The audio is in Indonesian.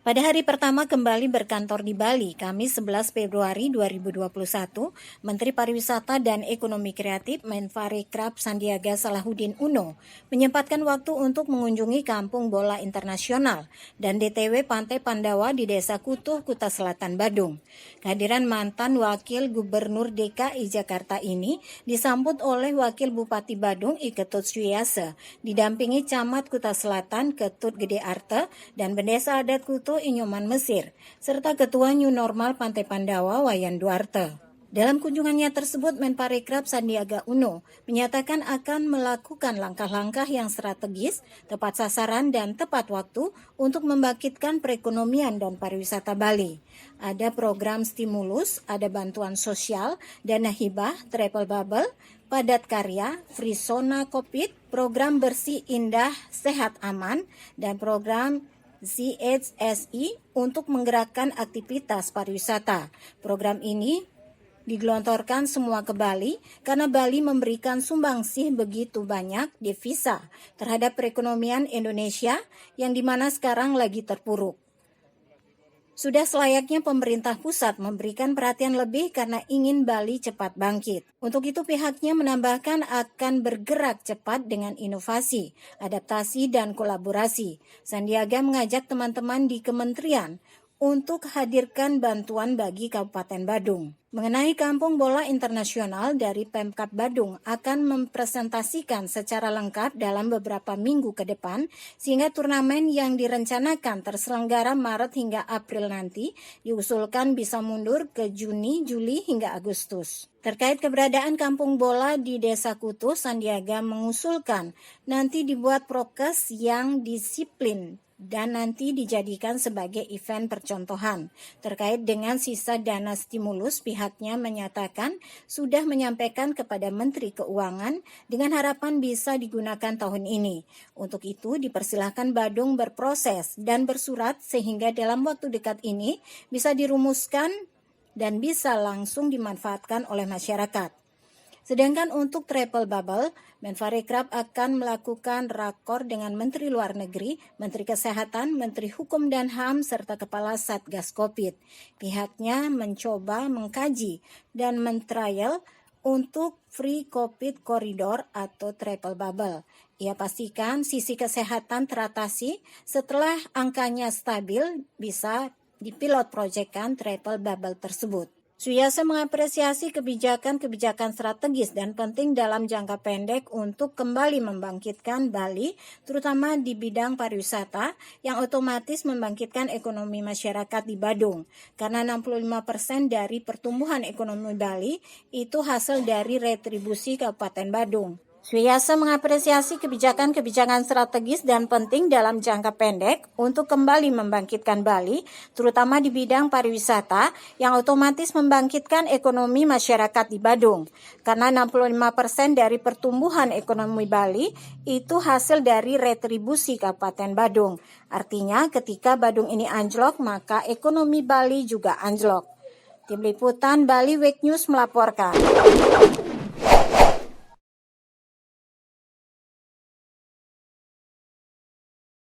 Pada hari pertama kembali berkantor di Bali, Kamis 11 Februari 2021, Menteri Pariwisata dan Ekonomi Kreatif Menparekraf Sandiaga Salahuddin Uno menyempatkan waktu untuk mengunjungi Kampung Bola Internasional dan DTW Pantai Pandawa di Desa Kutuh, Kuta Selatan, Badung. Kehadiran mantan Wakil Gubernur DKI Jakarta ini disambut oleh Wakil Bupati Badung Iketut Suyase, didampingi Camat Kuta Selatan Ketut Gede Arte dan Bendesa Adat Kutuh Inyoman Mesir, serta Ketua New Normal Pantai Pandawa Wayan Duarte. Dalam kunjungannya tersebut, Menparekraf Sandiaga Uno menyatakan akan melakukan langkah-langkah yang strategis, tepat sasaran, dan tepat waktu untuk membangkitkan perekonomian dan pariwisata Bali. Ada program stimulus, ada bantuan sosial, dana hibah, travel bubble, padat karya, free zona COVID, program bersih indah, sehat aman, dan program CHSI untuk menggerakkan aktivitas pariwisata. Program ini digelontorkan semua ke Bali karena Bali memberikan sumbangsih begitu banyak devisa terhadap perekonomian Indonesia yang dimana sekarang lagi terpuruk. Sudah selayaknya pemerintah pusat memberikan perhatian lebih karena ingin Bali cepat bangkit. Untuk itu pihaknya menambahkan akan bergerak cepat dengan inovasi, adaptasi, dan kolaborasi. Sandiaga mengajak teman-teman di kementerian untuk hadirkan bantuan bagi Kabupaten Badung. Mengenai Kampung Bola Internasional, dari Pemkab Badung akan mempresentasikan secara lengkap dalam beberapa minggu ke depan, sehingga turnamen yang direncanakan terselenggara Maret hingga April nanti diusulkan bisa mundur ke Juni, Juli, hingga Agustus. Terkait keberadaan kampung bola di Desa Kutuh, Sandiaga mengusulkan nanti dibuat prokes yang disiplin dan nanti dijadikan sebagai event percontohan. Terkait dengan sisa dana stimulus, pihaknya menyatakan sudah menyampaikan kepada Menteri Keuangan dengan harapan bisa digunakan tahun ini. Untuk itu dipersilahkan Badung berproses dan bersurat sehingga dalam waktu dekat ini bisa dirumuskan dan bisa langsung dimanfaatkan oleh masyarakat. Sedangkan untuk travel bubble, Menparekraf akan melakukan rakor dengan Menteri Luar Negeri, Menteri Kesehatan, Menteri Hukum dan HAM, serta Kepala Satgas COVID. Pihaknya mencoba mengkaji dan mentrial untuk free COVID corridor atau travel bubble. Ia pastikan sisi kesehatan teratasi setelah angkanya stabil bisa dipilot proyekkan travel bubble tersebut. Suyase mengapresiasi kebijakan-kebijakan strategis dan penting dalam jangka pendek untuk kembali membangkitkan Bali, terutama di bidang pariwisata yang otomatis membangkitkan ekonomi masyarakat di Badung. Karena 65% dari pertumbuhan ekonomi Bali itu hasil dari retribusi Kabupaten Badung. Suyase mengapresiasi kebijakan-kebijakan strategis dan penting dalam jangka pendek untuk kembali membangkitkan Bali, terutama di bidang pariwisata yang otomatis membangkitkan ekonomi masyarakat di Badung. Karena 65% dari pertumbuhan ekonomi Bali itu hasil dari retribusi Kabupaten Badung. Artinya ketika Badung ini anjlok, maka ekonomi Bali juga anjlok. Tim Liputan Bali Week News melaporkan.